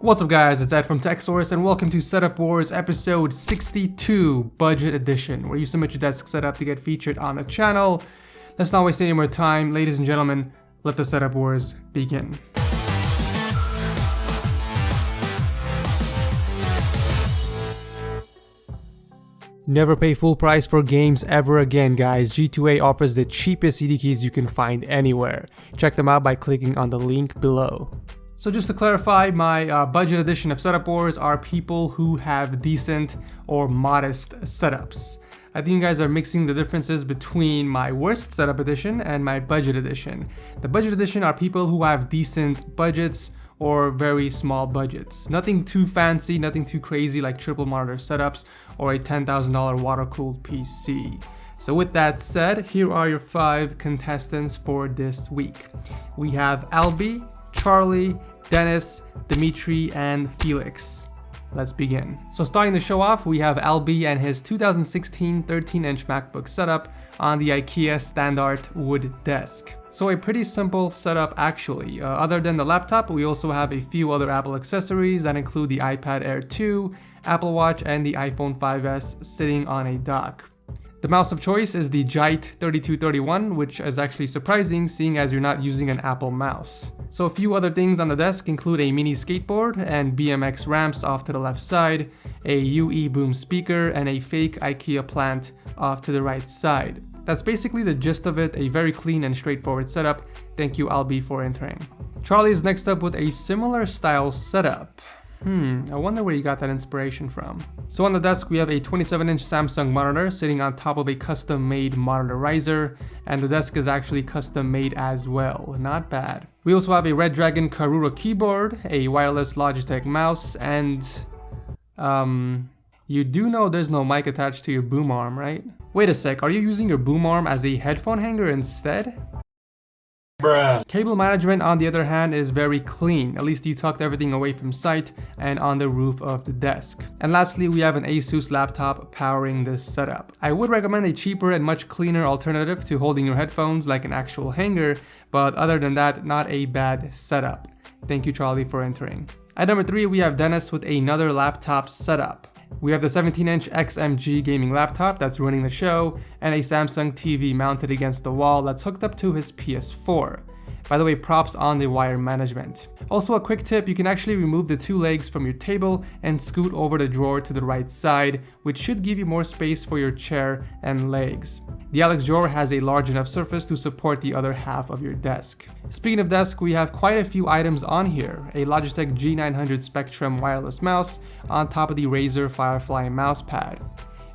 What's up guys, it's Ed from TechSource and welcome to Setup Wars episode 62 Budget Edition, where you submit your desk setup to get featured on the channel. Let's not waste any more time, ladies and gentlemen, let the Setup Wars begin. Never pay full price for games ever again, guys. G2A offers the cheapest CD keys you can find anywhere. Check them out by clicking on the link below. So just to clarify, my budget edition of Setup Wars are people who have decent or modest setups. I think you guys are mixing the differences between my worst setup edition and my budget edition. The budget edition are people who have decent budgets or very small budgets. Nothing too fancy, nothing too crazy like triple monitor setups or a $10,000 water-cooled PC. So with that said, here are your 5 contestants for this week. We have Alby, Charlie, Dennis, Dimitri, and Felix. Let's begin. So starting the show off, we have Alby and his 2016 13-inch MacBook setup on the Ikea StandardWood desk. So a pretty simple setup actually. Other than the laptop, we also have a few other Apple accessories that include the iPad Air 2, Apple Watch, and the iPhone 5S sitting on a dock. The mouse of choice is the Jite 3231, which is actually surprising seeing as you're not using an Apple mouse. So a few other things on the desk include a mini skateboard and BMX ramps off to the left side, a UE boom speaker, and a fake IKEA plant off to the right side. That's basically the gist of it, a very clean and straightforward setup. Thank you Alby for entering. Charlie is next up with a similar style setup. I wonder where you got that inspiration from. So on the desk we have a 27-inch Samsung monitor sitting on top of a custom-made monitor riser, and the desk is actually custom-made as well, not bad. We also have a Red Dragon Karura keyboard, a wireless Logitech mouse, and you do know there's no mic attached to your boom arm, right? Wait a sec, are you using your boom arm as a headphone hanger instead? Bruh. Cable management on the other hand is very clean, at least you tucked everything away from sight and on the roof of the desk. And lastly, we have an Asus laptop powering this setup. I would recommend a cheaper and much cleaner alternative to holding your headphones like an actual hanger, but other than that, not a bad setup. Thank you Charlie for entering. At number 3, we have Dennis with another laptop setup. We have the 17-inch XMG gaming laptop that's running the show, and a Samsung TV mounted against the wall that's hooked up to his PS4. By the way, props on the wire management. Also a quick tip, you can actually remove the 2 legs from your table and scoot over the drawer to the right side, which should give you more space for your chair and legs. The Alex drawer has a large enough surface to support the other half of your desk. Speaking of desk, we have quite a few items on here. A Logitech G900 Spectrum wireless mouse on top of the Razer Firefly mousepad.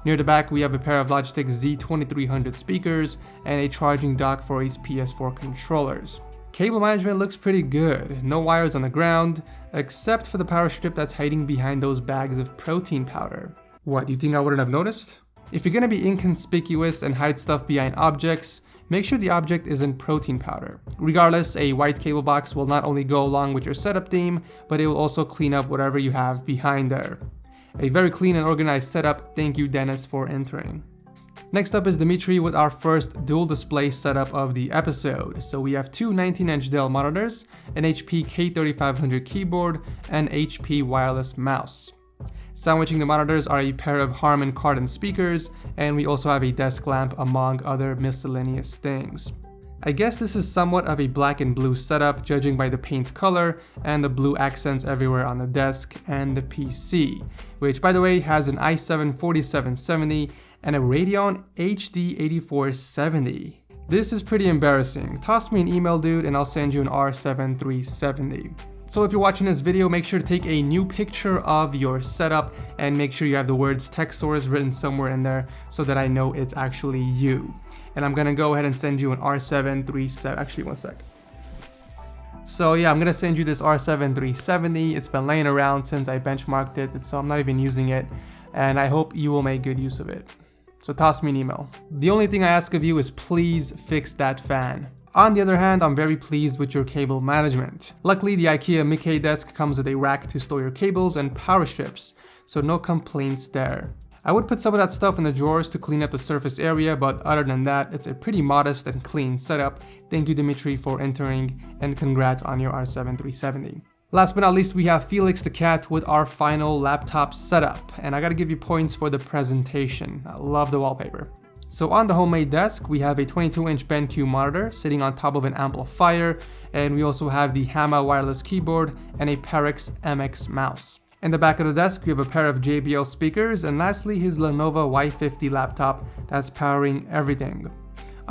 Near the back, we have a pair of Logitech Z2300 speakers and a charging dock for his PS4 controllers. Cable management looks pretty good, no wires on the ground, except for the power strip that's hiding behind those bags of protein powder. What, do you think I wouldn't have noticed? If you're gonna be inconspicuous and hide stuff behind objects, make sure the object isn't protein powder. Regardless, a white cable box will not only go along with your setup theme, but it will also clean up whatever you have behind there. A very clean and organized setup, thank you Dennis for entering. Next up is Dimitri with our first dual display setup of the episode. So we have 2 19-inch Dell monitors, an HP K3500 keyboard, and HP wireless mouse. Sandwiching the monitors are a pair of Harman Kardon speakers, and we also have a desk lamp among other miscellaneous things. I guess this is somewhat of a black and blue setup judging by the paint color and the blue accents everywhere on the desk and the PC, which by the way has an i7-4770 and a Radeon HD 8470. This is pretty embarrassing. Toss me an email dude and I'll send you an R7-370. So if you're watching this video, make sure to take a new picture of your setup and make sure you have the words TechSource written somewhere in there so that I know it's actually you. And I'm gonna go ahead and send you an R7-370, actually one sec. So yeah, I'm gonna send you this R7-370. It's been laying around since I benchmarked it, so I'm not even using it. And I hope you will make good use of it. So toss me an email. The only thing I ask of you is please fix that fan. On the other hand, I'm very pleased with your cable management. Luckily, the Ikea MICKE desk comes with a rack to store your cables and power strips, so no complaints there. I would put some of that stuff in the drawers to clean up the surface area, but other than that, it's a pretty modest and clean setup. Thank you Dimitri for entering, and congrats on your R7-370. Last but not least, we have Felix the cat with our final laptop setup, and I gotta give you points for the presentation. I love the wallpaper. So on the homemade desk, we have a 22-inch BenQ monitor sitting on top of an amplifier, and we also have the Hama wireless keyboard and a Perix MX mouse. In the back of the desk, we have a pair of JBL speakers, and lastly, his Lenovo Y50 laptop that's powering everything.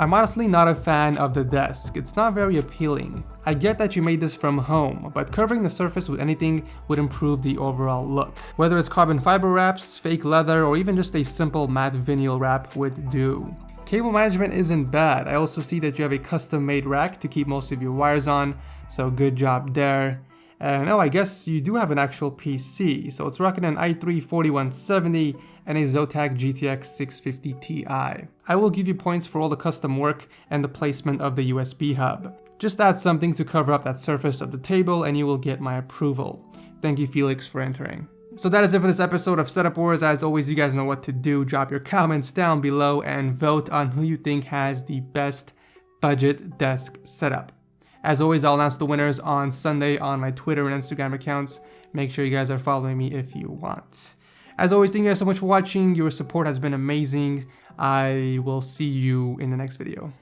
I'm honestly not a fan of the desk. It's not very appealing. I get that you made this from home, but covering the surface with anything would improve the overall look. Whether it's carbon fiber wraps, fake leather, or even just a simple matte vinyl wrap would do. Cable management isn't bad. I also see that you have a custom-made rack to keep most of your wires on, so good job there. And oh, I guess you do have an actual PC, so it's rocking an i3 4170 and a Zotac GTX 650 Ti. I will give you points for all the custom work and the placement of the USB hub. Just add something to cover up that surface of the table and you will get my approval. Thank you, Felix, for entering. So that is it for this episode of Setup Wars. As always, you guys know what to do. Drop your comments down below and vote on who you think has the best budget desk setup. As always, I'll announce the winners on Sunday on my Twitter and Instagram accounts. Make sure you guys are following me if you want. As always, thank you guys so much for watching. Your support has been amazing. I will see you in the next video.